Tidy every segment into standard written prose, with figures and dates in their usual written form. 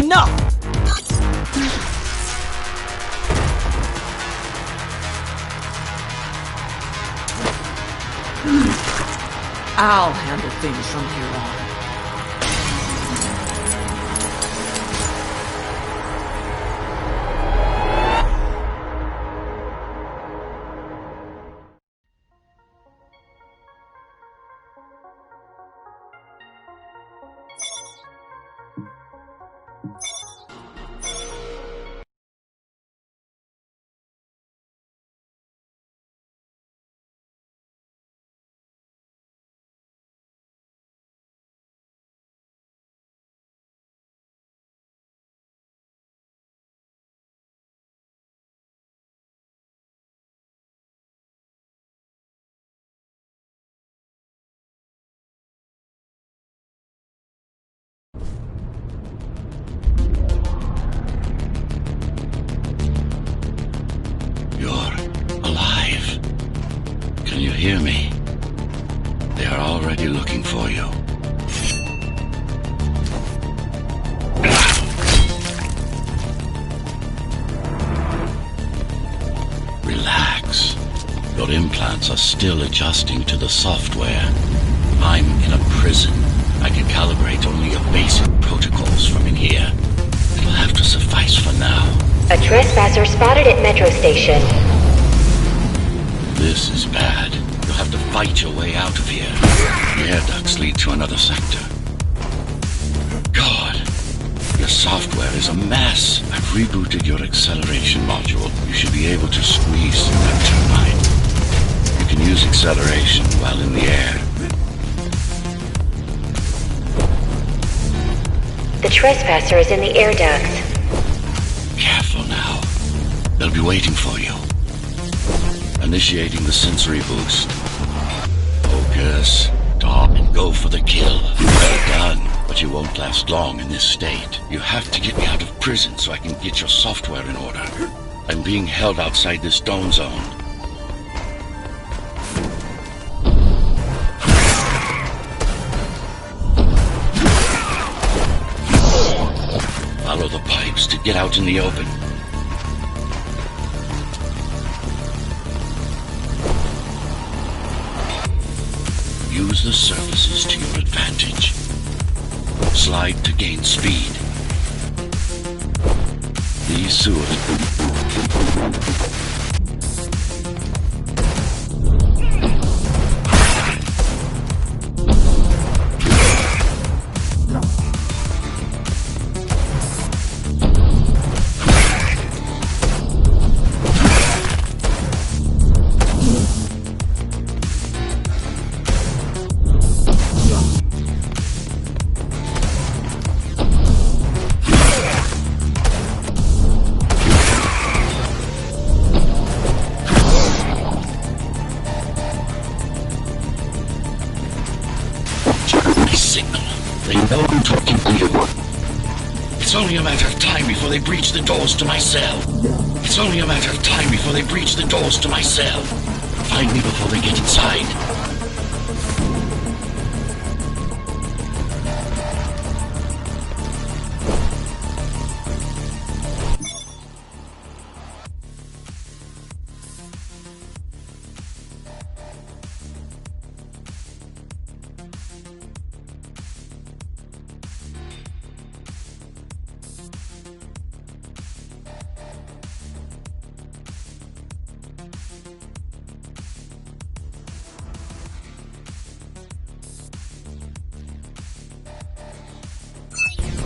Enough! I'll handle things from here on. Can you hear me? They are already looking for you. Relax. Your implants are still adjusting to the software. I'm in a prison. I can calibrate only your basic protocols from in here. It'll have to suffice for now. A trespasser spotted at Metro Station. This is bad. You'll have to fight your way out of here. The air ducts lead to another sector. God, your software is a mess. I've rebooted your acceleration module. You should be able to squeeze through that turbine. You can use acceleration while in the air. The trespasser is in the air ducts. Careful now. They'll be waiting for you. Initiating the sensory boost. Focus, stop, and go for the kill. Well done, but you won't last long in this state. You have to get me out of prison so I can get your software in order. I'm being held outside this dome zone. Follow the pipes to get out in the open. Use the surfaces to your advantage. Slide to gain speed. These sewers... signal. They know I'm talking to you. It's only a matter of time before they breach the doors to my cell. It's only a matter of time before they breach the doors to my cell. Find me before they get inside.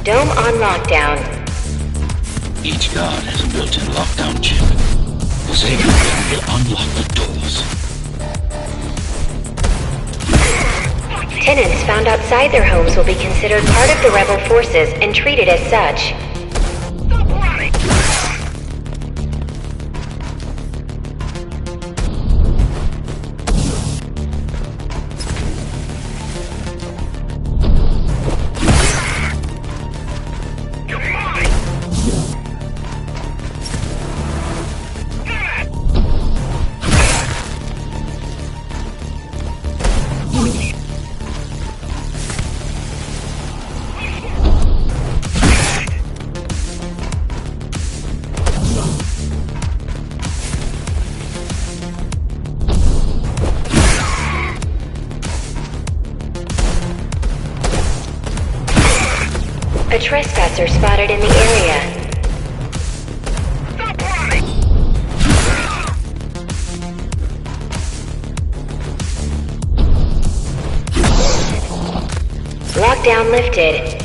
Dome on lockdown. Each guard has a built-in lockdown chip. Disabling them will unlock the doors. Tenants found outside their homes will be considered part of the rebel forces and treated as such. A trespasser spotted in the area. Lockdown lifted.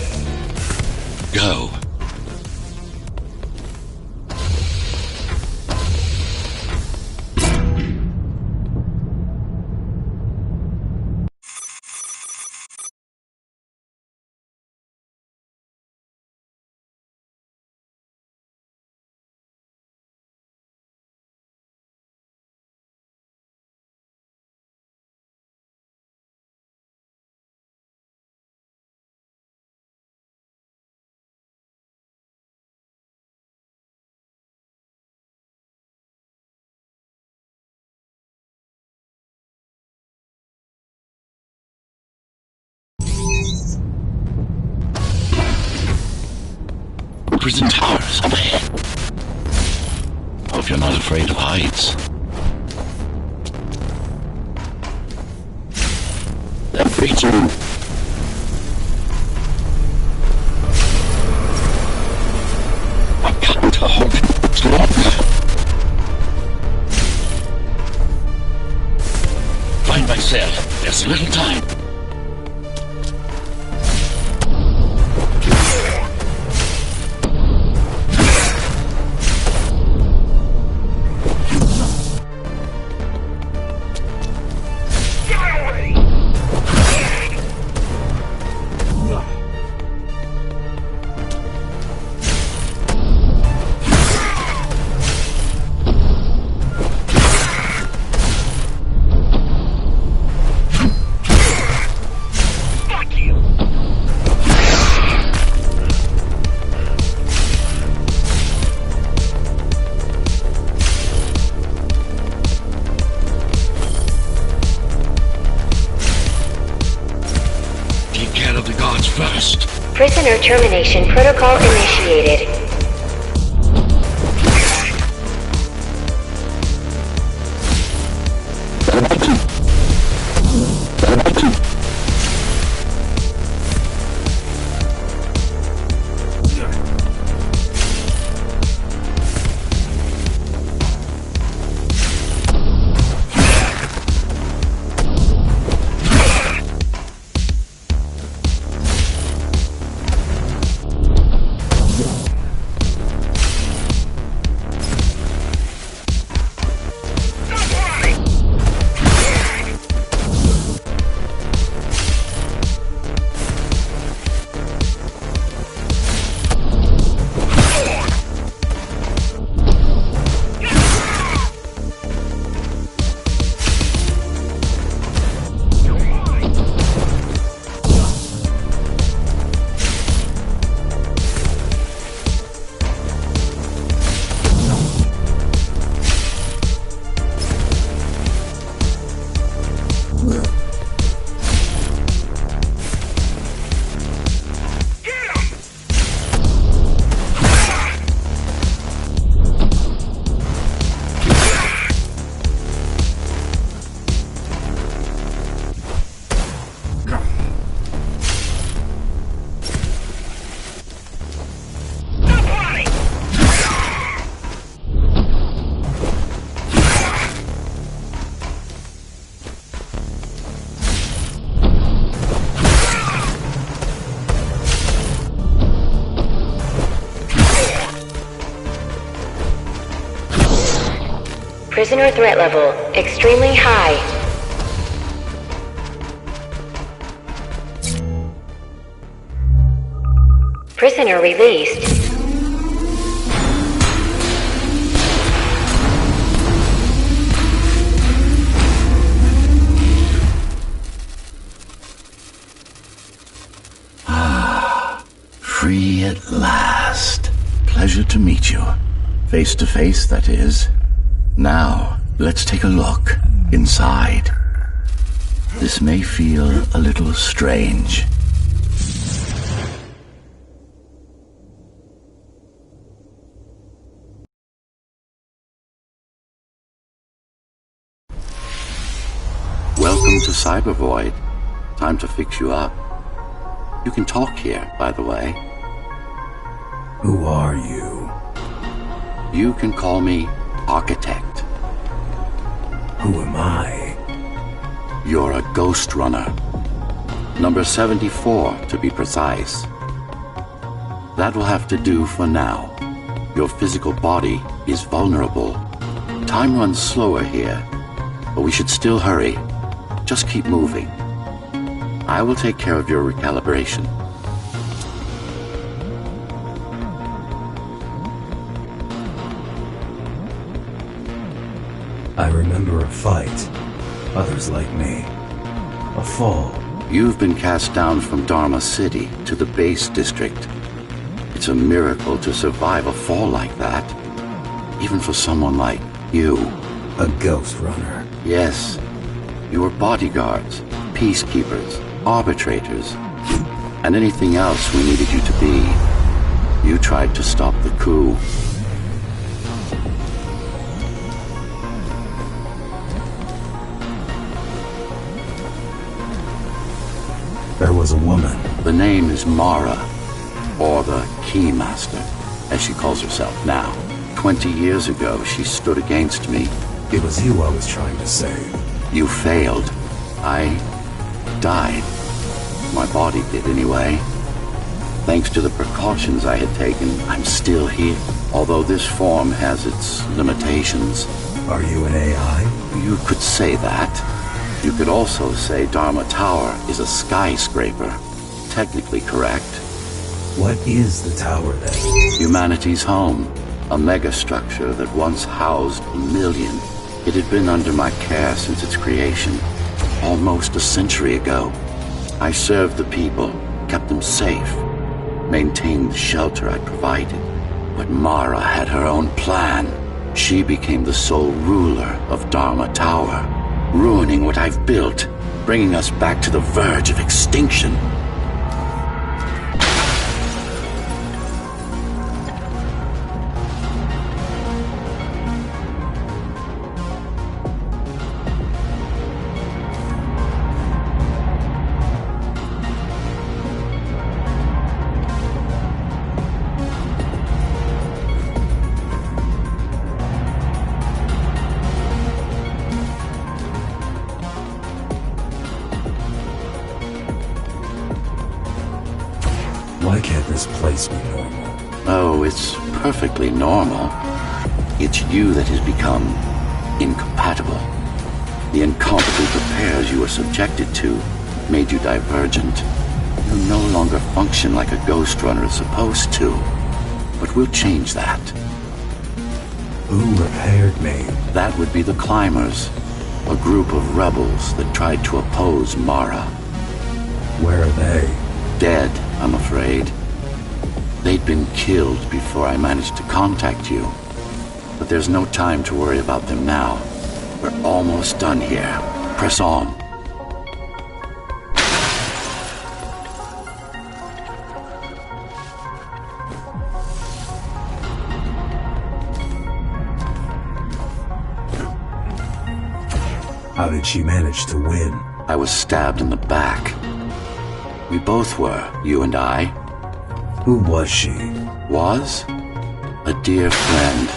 Go. Prison towers up ahead. Hope you're not afraid of heights. That creature. I can't hold it much longer. Find my cell. There's little time. First. Prisoner termination protocol initiated. Prisoner threat level extremely high. Prisoner released. Free at last. Pleasure to meet you. Face to face, that is. Now, let's take a look inside. This may feel a little strange. Welcome to Cybervoid. Time to fix you up. You can talk here, by the way. Who are you? You can call me Architect. Who am I? You're a Ghost Runner. Number 74, to be precise. That will have to do for now. Your physical body is vulnerable. Time runs slower here, but we should still hurry. Just keep moving. I will take care of your recalibration. I remember a fight. Others like me. A fall. You've been cast down from Dharma City to the base district. It's a miracle to survive a fall like that. Even for someone like you. A ghost runner. Yes. You were bodyguards, peacekeepers, arbitrators, and anything else we needed you to be. You tried to stop the coup. There was a woman. The name is Mara, or the Keymaster, as she calls herself now. 20 years ago, she stood against me. It was you I was trying to save. You failed. I died. My body did anyway. Thanks to the precautions I had taken, I'm still here. Although this form has its limitations. Are you an AI? You could say that. You could also say Dharma Tower is a skyscraper. Technically correct. What is the tower then? Humanity's home. A megastructure that once housed 1 million. It had been under my care since its creation. Almost a century ago. I served the people, kept them safe, maintained the shelter I provided. But Mara had her own plan. She became the sole ruler of Dharma Tower, ruining what I've built, bringing us back to the verge of extinction. Why can't this place be normal? Oh, it's perfectly normal. It's you that has become incompatible. The incompetent repairs you were subjected to made you divergent. You no longer function like a ghost runner is supposed to. But we'll change that. Who repaired me? That would be the Climbers, a group of rebels that tried to oppose Mara. Where are they? Dead, I'm afraid. They'd been killed before I managed to contact you. But there's no time to worry about them now. We're almost done here. Press on. How did she manage to win? I was stabbed in the back. We both were, you and I. Who was she? Was? A dear friend.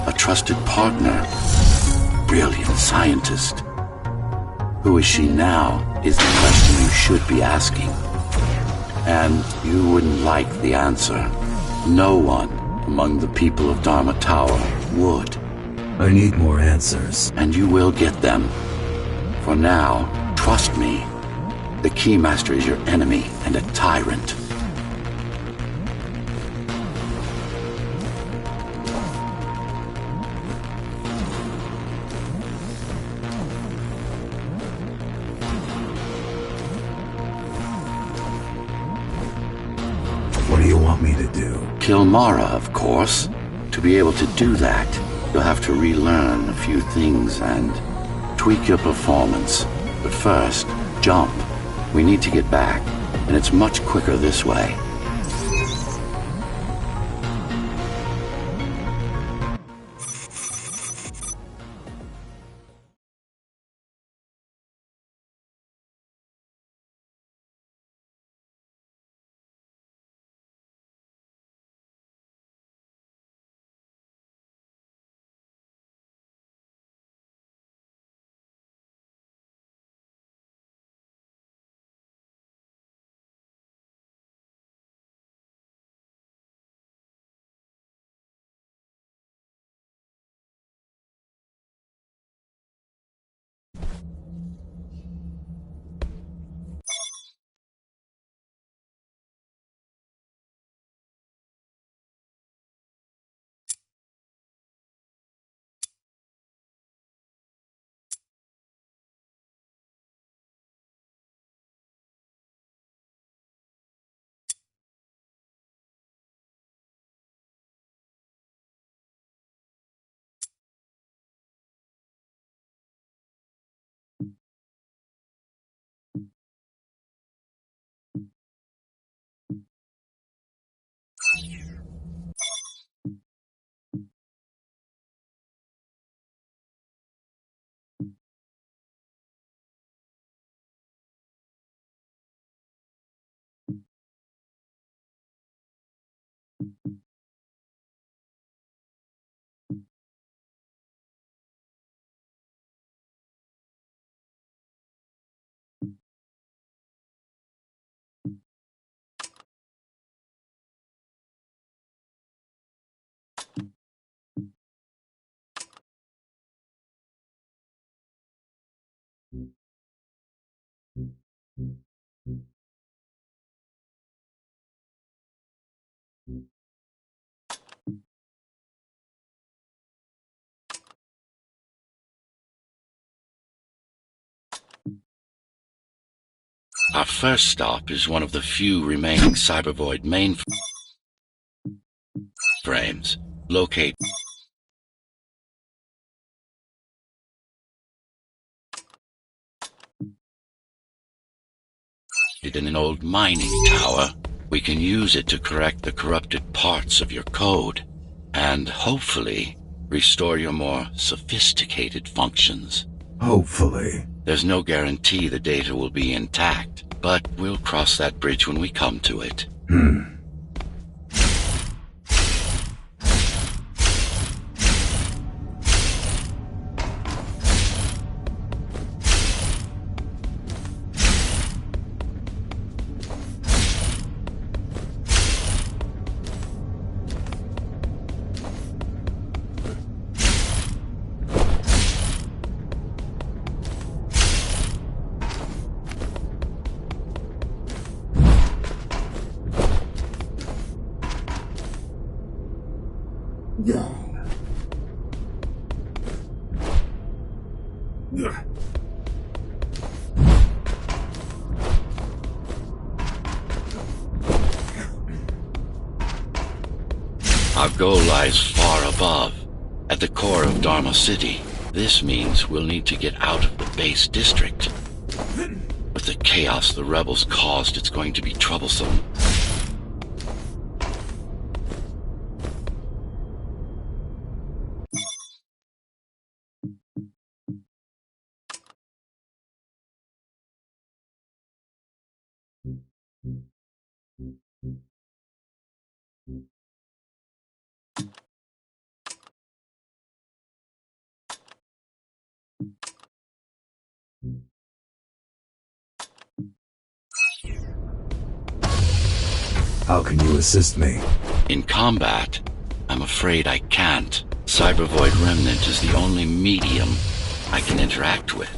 A trusted partner. Brilliant scientist. Who is she now is the question you should be asking. And you wouldn't like the answer. No one among the people of Dharma Tower would. I need more answers. And you will get them. For now, trust me. The Keymaster is your enemy and a tyrant. What do you want me to do? Kill Mara, of course. To be able to do that, you'll have to relearn a few things and tweak your performance. But first, jump. We need to get back, and it's much quicker this way. Our first stop is one of the few remaining Cybervoid mainframes. Locate it in an old mining tower. We can use it to correct the corrupted parts of your code, and hopefully restore your more sophisticated functions. Hopefully. There's no guarantee the data will be intact, but we'll cross that bridge when we come to it. Our goal lies far above, at the core of Dharma City. This means we'll need to get out of the base district. With the chaos the rebels caused, it's going to be troublesome. How can you assist me? In combat, I'm afraid I can't. Cybervoid Remnant is the only medium I can interact with.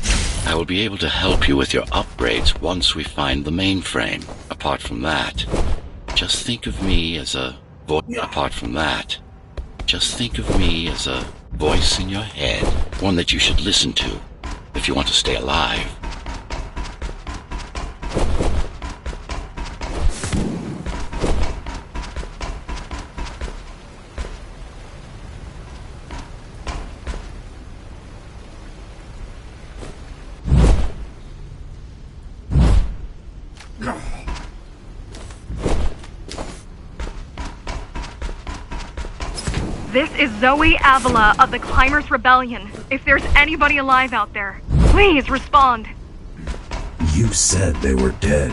I will be able to help you with your upgrades once we find the mainframe. Apart from that, just think of me as a voice in your head, one that you should listen to if you want to stay alive. This is Zoe Avila of the Climbers Rebellion. If there's anybody alive out there, please respond. You said they were dead.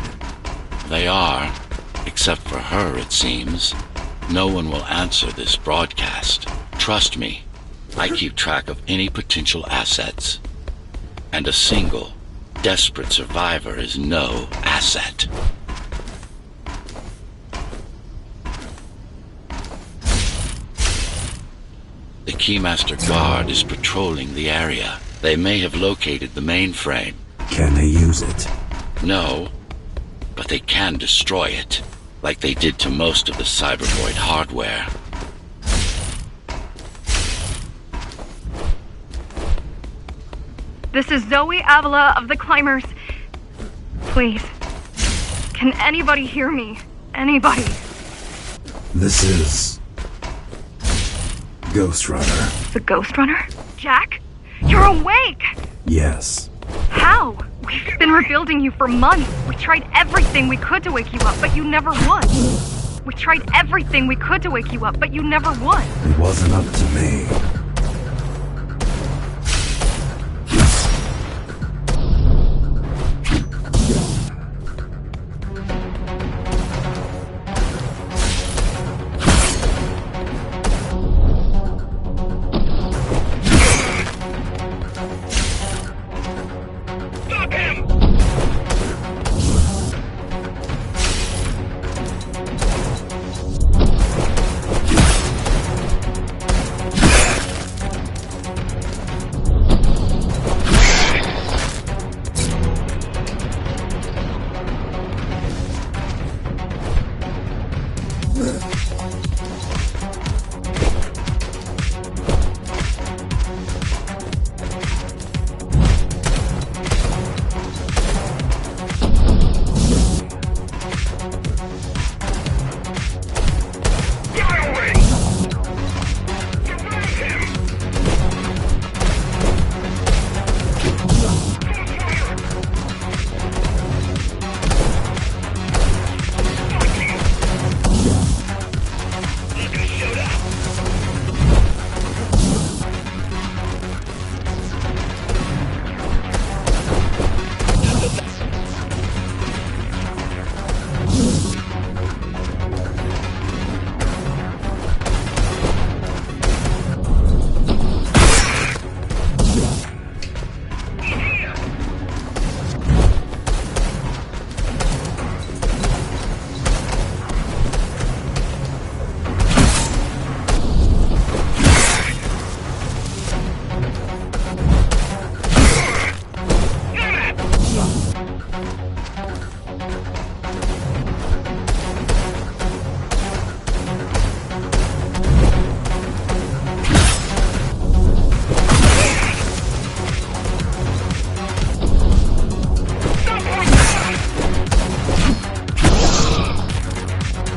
They are, except for her, it seems. No one will answer this broadcast. Trust me, I keep track of any potential assets. And a single, desperate survivor is no asset. The Keymaster Guard is patrolling the area. They may have located the mainframe. Can they use it? No, but they can destroy it, like they did to most of the Cybervoid hardware. This is Zoe Avila of the Climbers. Please, can anybody hear me? Anybody? This is... Ghost Runner. The Ghost Runner? Jack? You're awake! Yes. How? We've been rebuilding you for months. We tried everything we could to wake you up, but you never won. We tried everything we could to wake you up, but you never won. It wasn't up to me.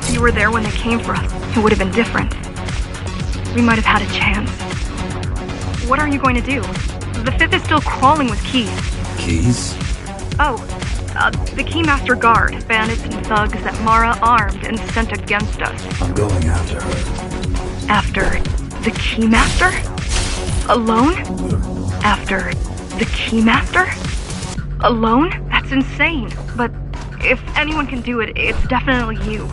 If you were there when they came for us, it would have been different. We might have had a chance. What are you going to do? The Fifth is still crawling with keys. Keys? Oh, the Keymaster Guard, bandits and thugs that Mara armed and sent against us. I'm going after her. After the Keymaster? Alone? After the Keymaster? Alone? That's insane. But if anyone can do it, it's definitely you.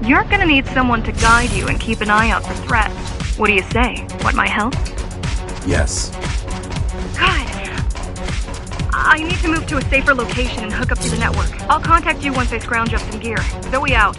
You're gonna need someone to guide you and keep an eye out for threats. What do you say? Want my help? Yes. Good. I need to move to a safer location and hook up to the network. I'll contact you once I scrounge up some gear. Zoe out.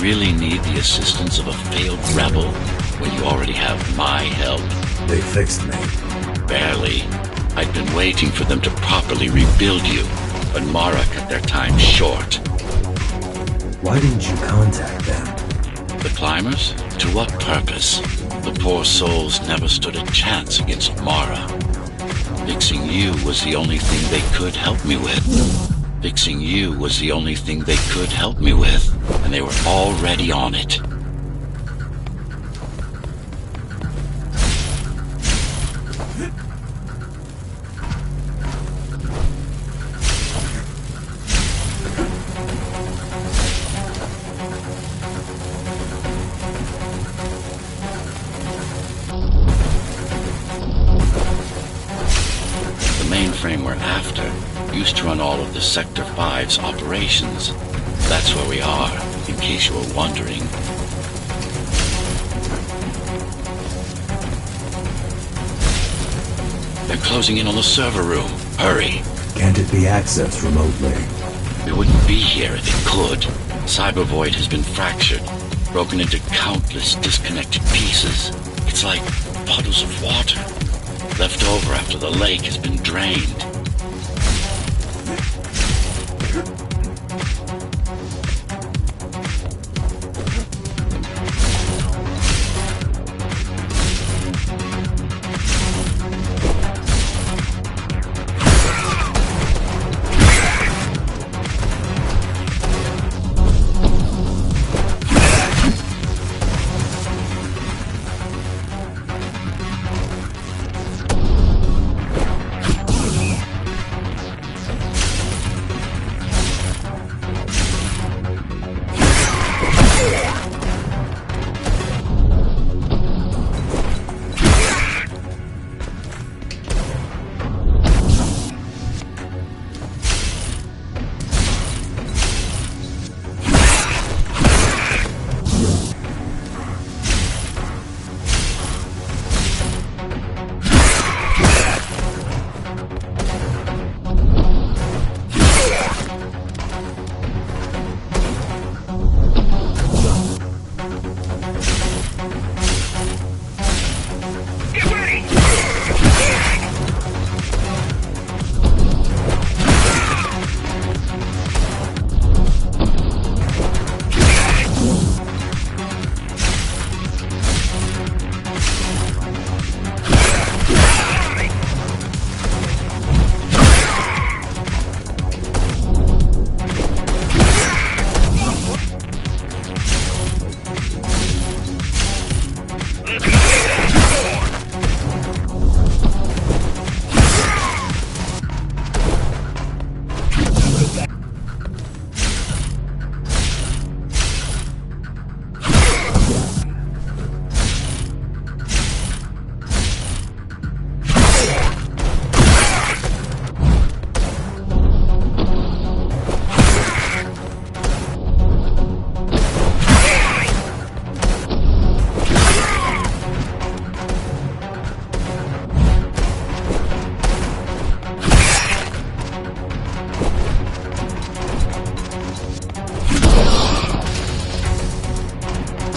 really need the assistance of a failed rebel when you already have my help? They fixed me. Barely. I'd been waiting for them to properly rebuild you, but Mara cut their time short. Why didn't you contact them? The climbers? To what purpose? The poor souls never stood a chance against Mara. Fixing you was the only thing they could help me with. Fixing you was the only thing they could help me with, and they were already on it. The mainframe we're after used to run all of the Sector 5's operations. That's where we are, in case you were wondering. They're closing in on the server room. Hurry! Can't it be accessed remotely? We wouldn't be here if it could. Cyber Void has been fractured, broken into countless disconnected pieces. It's like puddles of water, left over after the lake has been drained.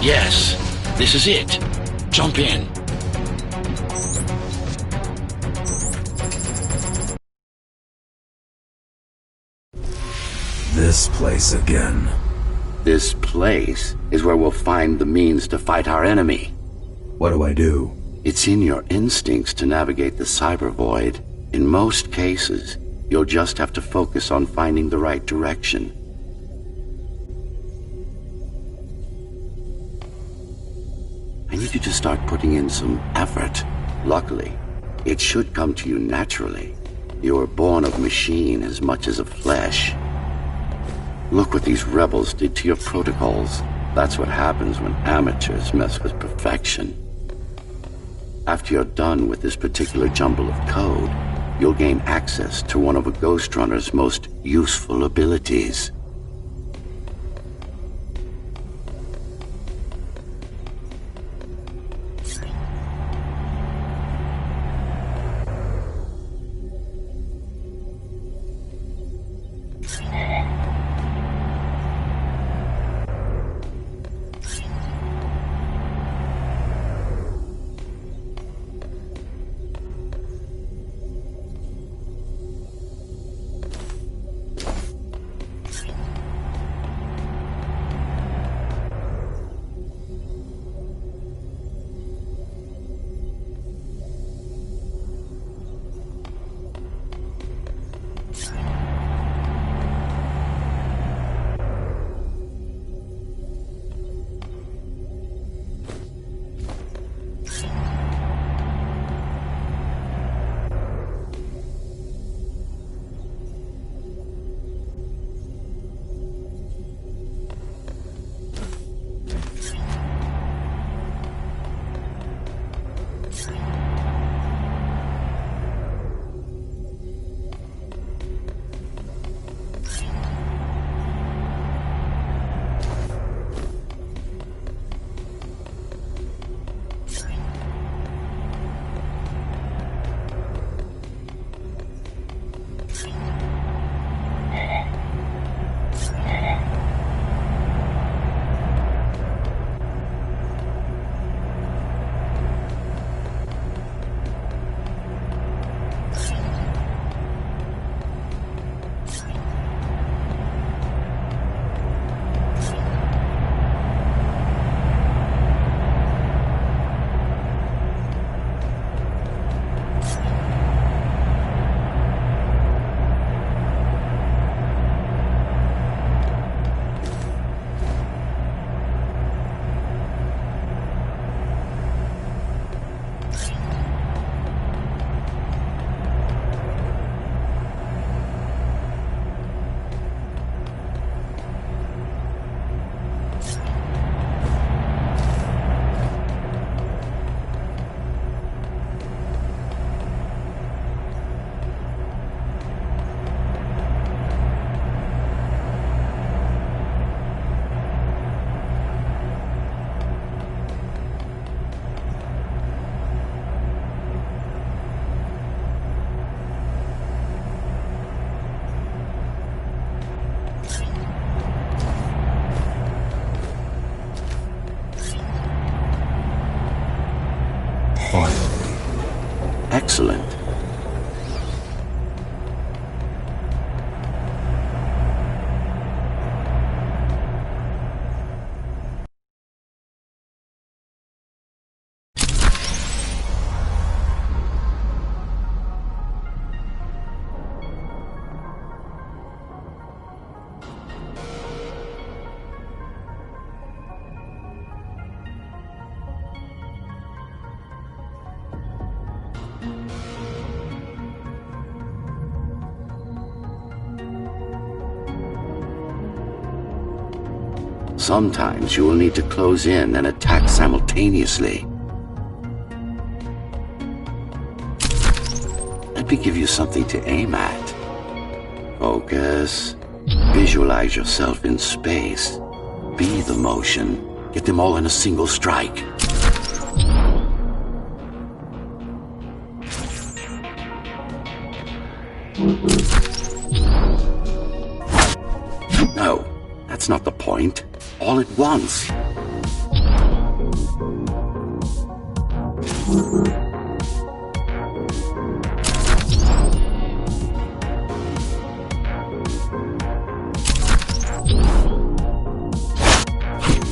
Yes, this is it. Jump in. This place again. This place is where we'll find the means to fight our enemy. What do I do? It's in your instincts to navigate the cyber void. In most cases, you'll just have to focus on finding the right direction. I need you to start putting in some effort. Luckily, it should come to you naturally. You were born of machine as much as of flesh. Look what these rebels did to your protocols. That's what happens when amateurs mess with perfection. After you're done with this particular jumble of code, you'll gain access to one of a Ghost Runner's most useful abilities. Sometimes you will need to close in and attack simultaneously. Let me give you something to aim at. Focus. Visualize yourself in space. Be the motion. Get them all in a single strike. No, that's not the point. All at once.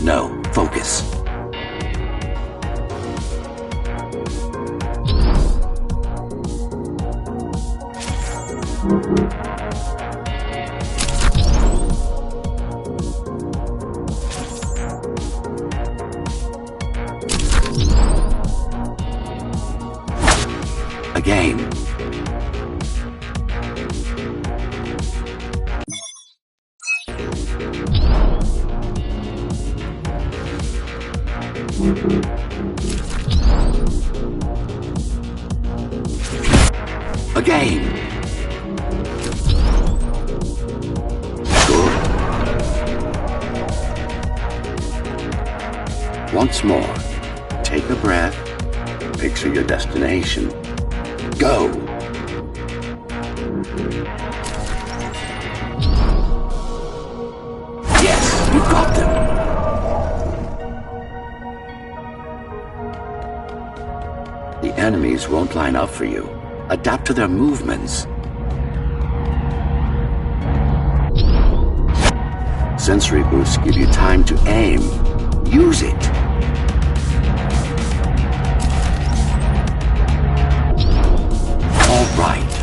No, focus. Again. Again. Good. Once more. Take a breath. Picture your destination. Go! Yes, you got them! The enemies won't line up for you. Adapt to their movements. Sensory boosts give you time to aim. Use it! Right.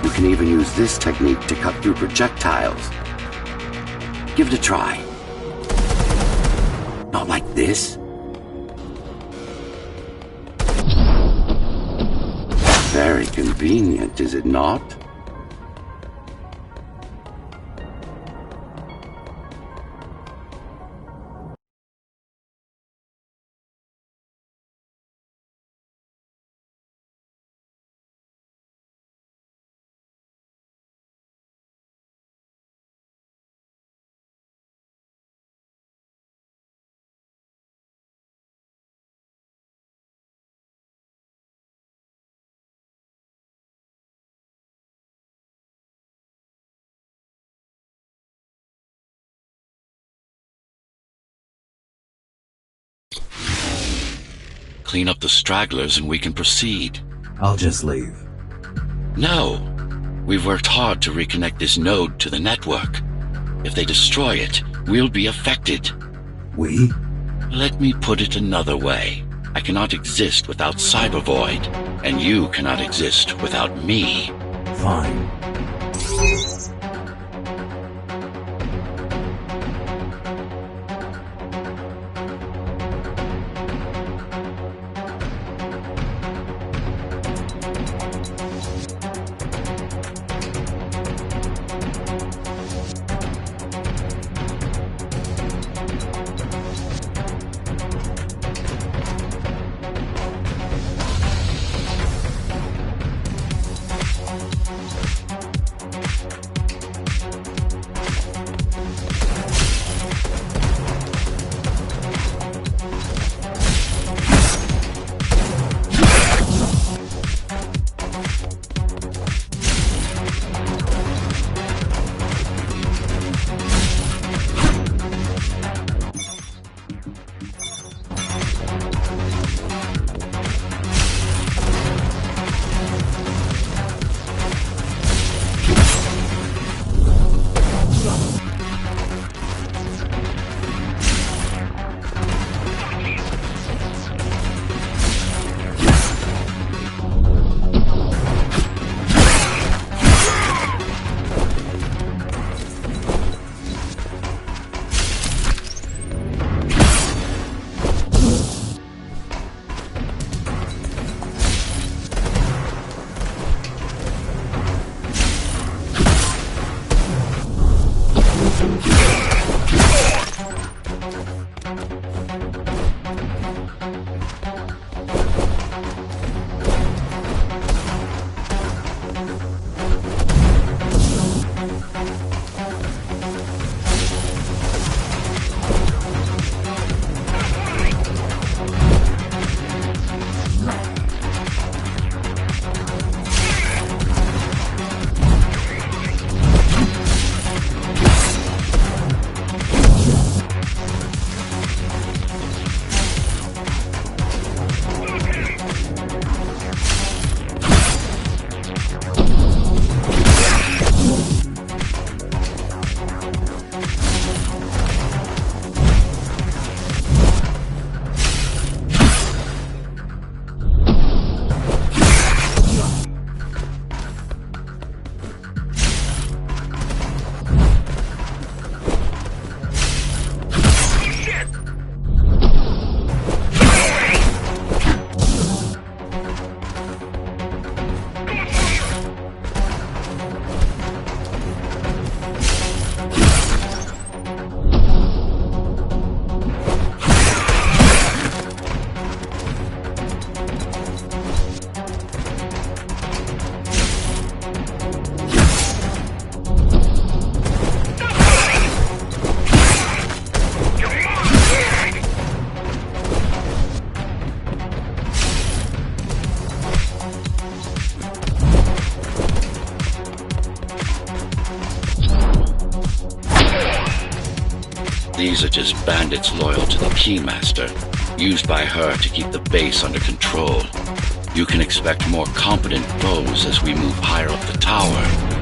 You can even use this technique to cut through projectiles. Give it a try. Not like this. Very convenient, is it not? Clean up the stragglers and we can proceed. I'll just leave. No. We've worked hard to reconnect this node to the network. If they destroy it, we'll be affected. We? Let me put it another way. I cannot exist without Cybervoid, and you cannot exist without me. Fine. These are just bandits loyal to the Keymaster, used by her to keep the base under control. You can expect more competent foes as we move higher up the tower.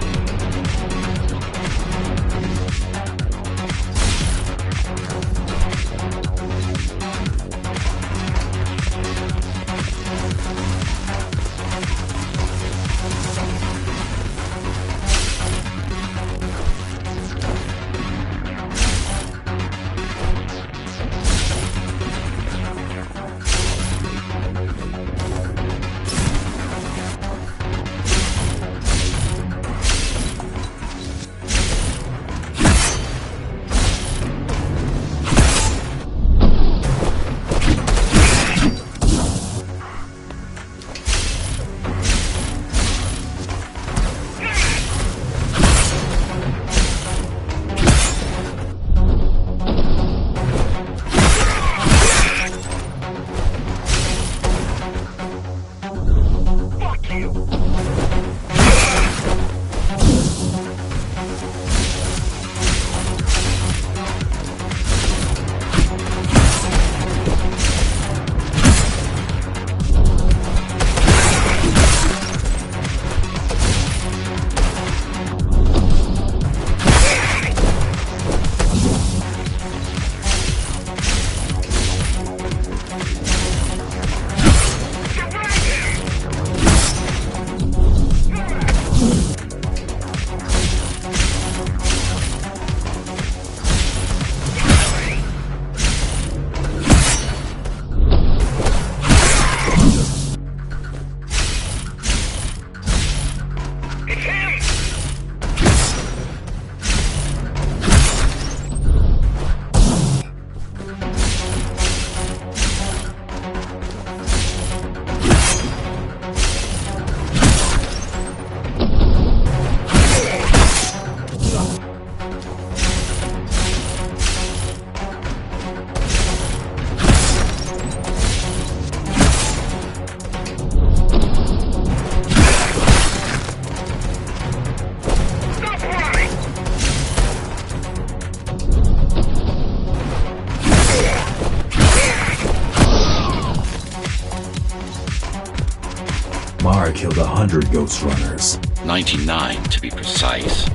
Mara killed 100 Ghost Runners. 99 to be precise.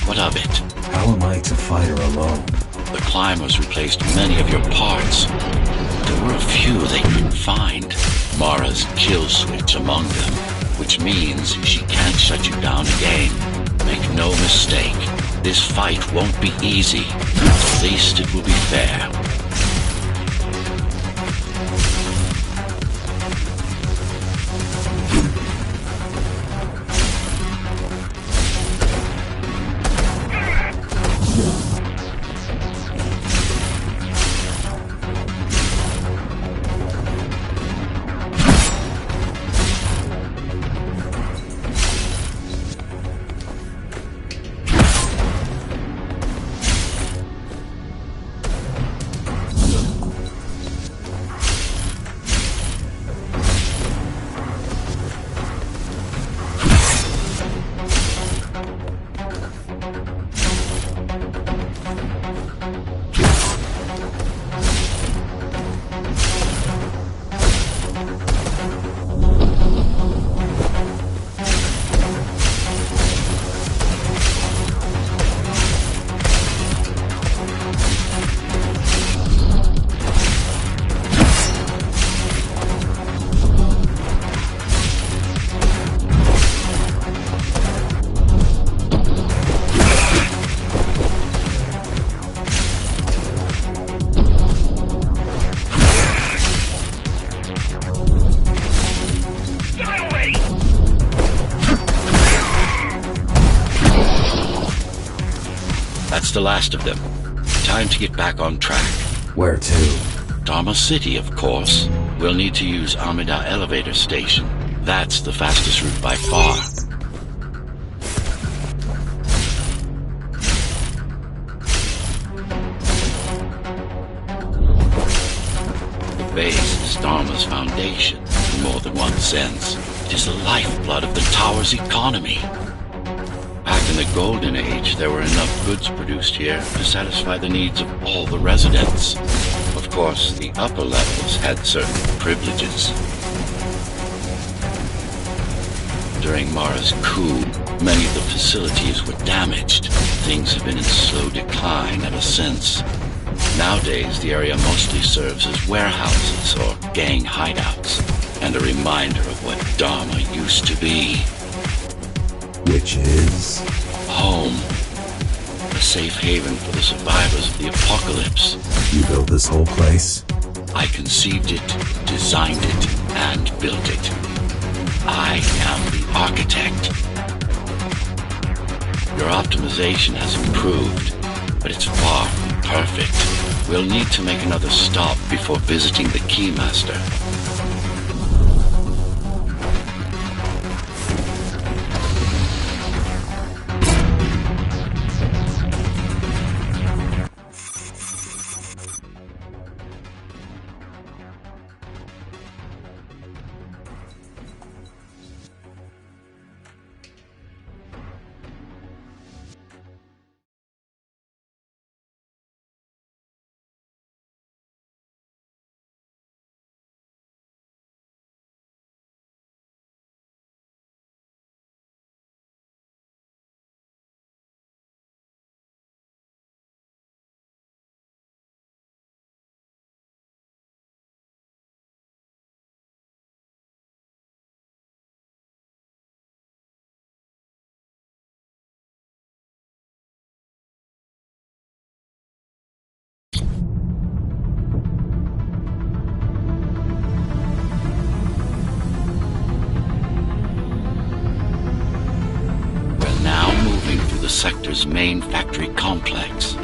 What of it? How am I to fight her alone? The climbers replaced many of your parts. There were a few they couldn't find. Mara's kill switch among them, which means she can't shut you down again. Make no mistake, this fight won't be easy. At least it will be fair. That's the last of them. Time to get back on track. Where to? Dharma City, of course. We'll need to use Amida Elevator Station. That's the fastest route by far. The base is Dharma's foundation, in more than one sense. It is the lifeblood of the tower's economy. Back In the Golden Age, there were enough goods produced here to satisfy the needs of all the residents. Of course, the upper levels had certain privileges. During Mara's coup, many of the facilities were damaged. Things have been in slow decline ever since. Nowadays, the area mostly serves as warehouses or gang hideouts, and a reminder of what Dharma used to be. Which is? Home. A safe haven for the survivors of the apocalypse. You built this whole place? I conceived it, designed it, and built it. I am the architect. Your optimization has improved, but it's far from perfect. We'll need to make another stop before visiting the Keymaster. The sector's main factory complex.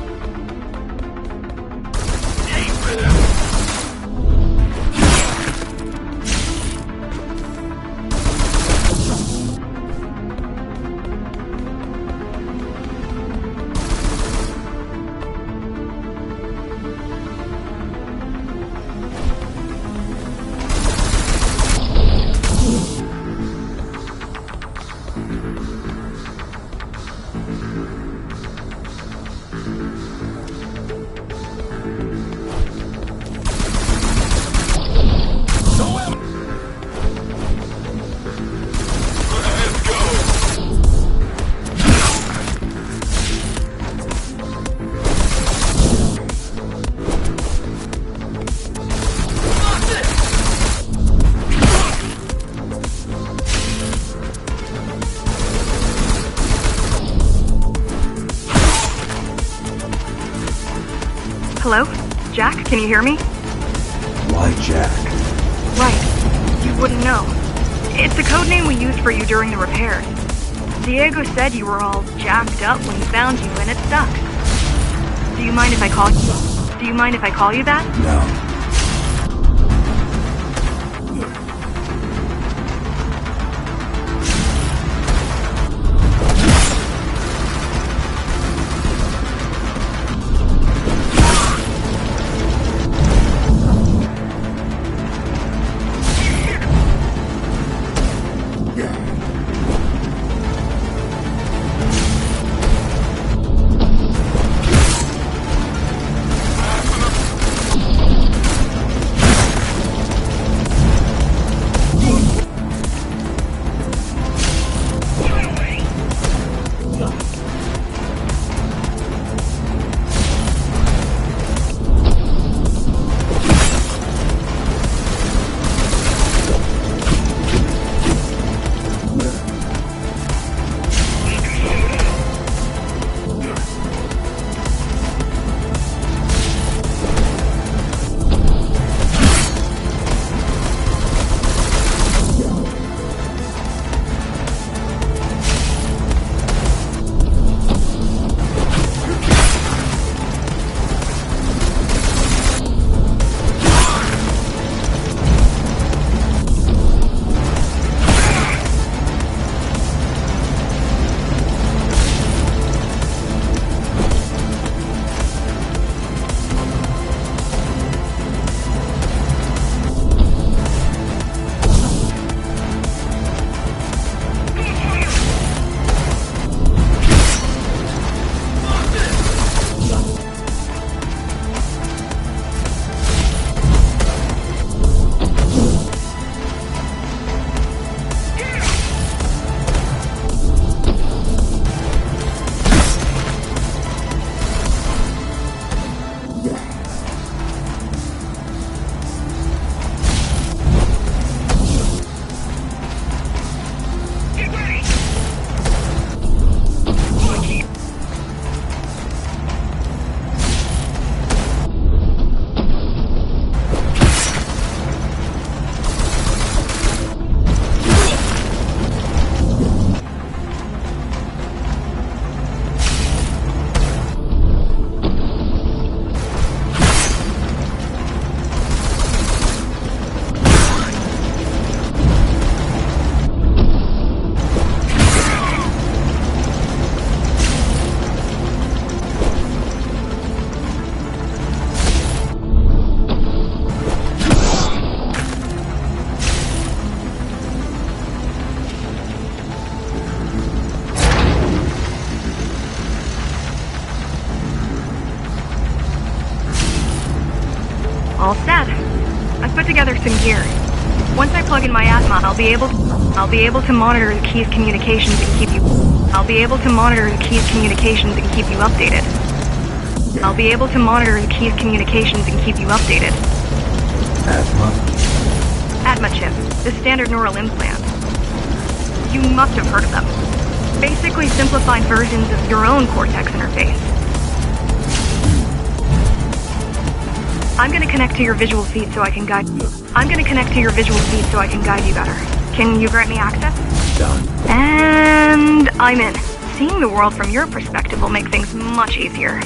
Hello? Jack, can you hear me? Why Jack? Right. You wouldn't know. It's the code name we used for you during the repairs. Diego said you were all jacked up when he found you, and it sucks. Do you mind if I call you? Do you mind if I call you that? No. some gear. Once I plug in my Atma, I'll be able to monitor the key's communications and keep you updated. Atma? Atma chip, the standard neural implant. You must have heard of them. Basically simplified versions of your own Cortex interface. I'm gonna connect to your visual feed so I can guide you better. Can you grant me access? Done. And I'm in. Seeing the world from your perspective will make things much easier.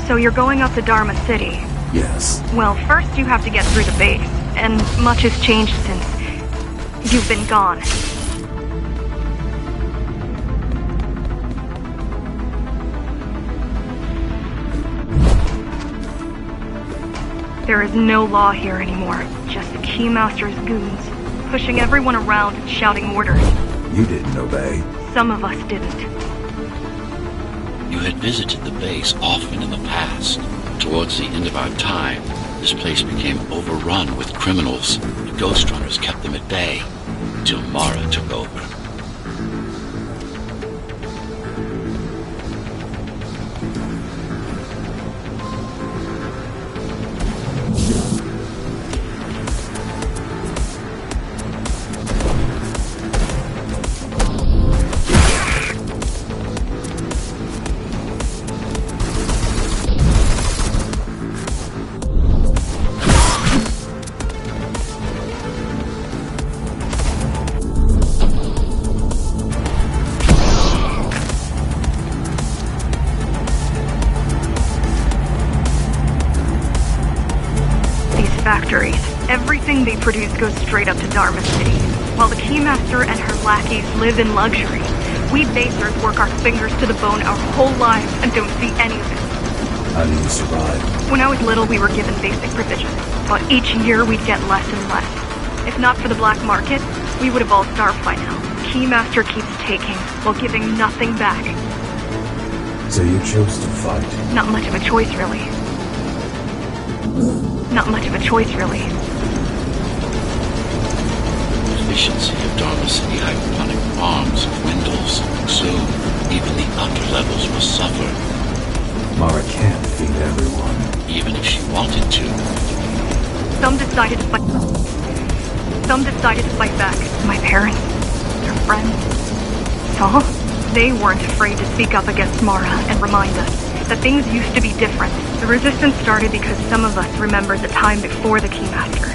So you're going up to Dharma City. Yes. Well, first you have to get through the base, and much has changed since you've been gone. There is no law here anymore, just the Keymaster's goons, pushing everyone around and shouting orders. You didn't obey. Some of us didn't. You had visited the base often in the past. Towards the end of our time, this place became overrun with criminals. The Ghost Runners kept them at bay until Mara took over. Factories. Everything they produce goes straight up to Dharma City. While the Keymaster and her lackeys live in luxury, we basers work our fingers to the bone our whole lives and don't see any of it. How do you survive? When I was little, we were given basic provisions, but each year we'd get less and less. If not for the black market, we would have all starved by now. Keymaster keeps taking, while giving nothing back. So you chose to fight? Not much of a choice, really. Not much of a choice, really. efficiency of Dharma City hydroponic farms and windows. Soon, even the upper levels will suffer. Mara can't feed everyone. Even if she wanted to. Some decided to fight. Some decided to fight back. My parents, their friends, Saul. They weren't afraid to speak up against Mara and remind us that things used to be different. The resistance started because some of us remembered the time before the Keymaster.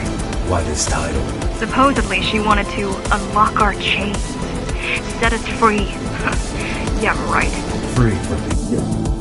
Why this title? Supposedly, she wanted to unlock our chains, set us free. Yeah, right. Free from the...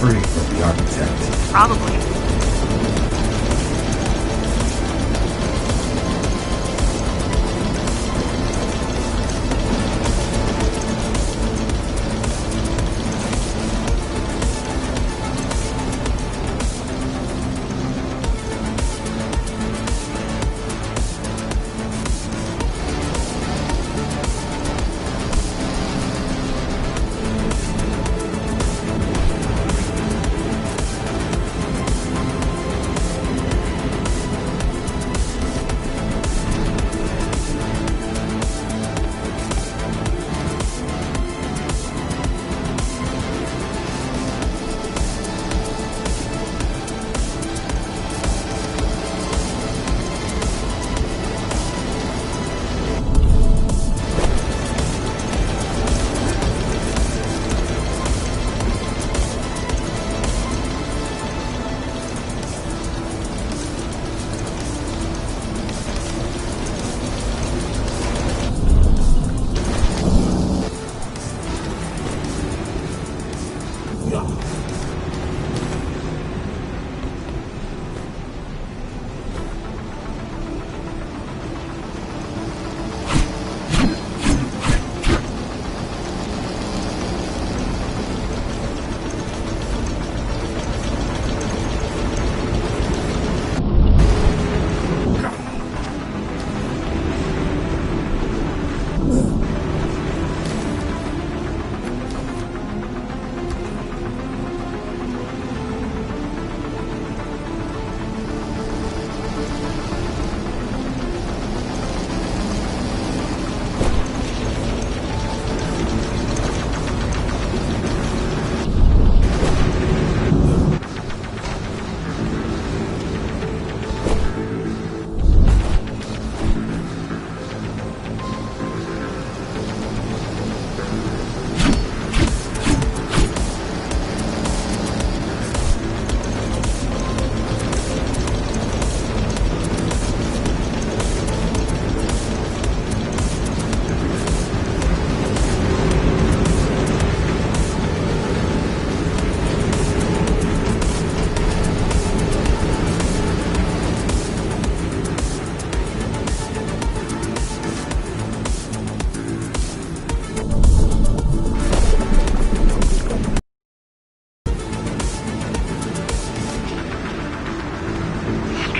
free from the architect. Probably.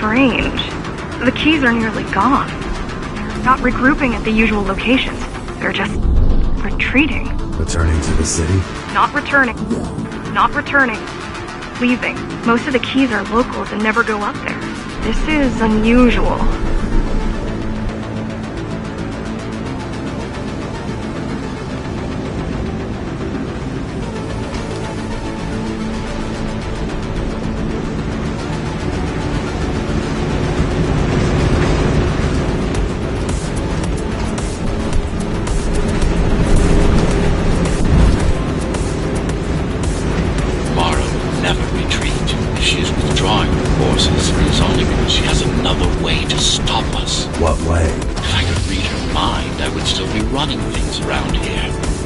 Strange. The keys are nearly gone. They're not regrouping at the usual locations. They're just retreating. Returning to the city? Not returning. Not returning. Leaving. Most of the keys are locals and never go up there. This is unusual. Mara will never retreat. If she is withdrawing her forces, it is only because she has another way to stop us. What way? If I could read her mind, I would still be running things around here.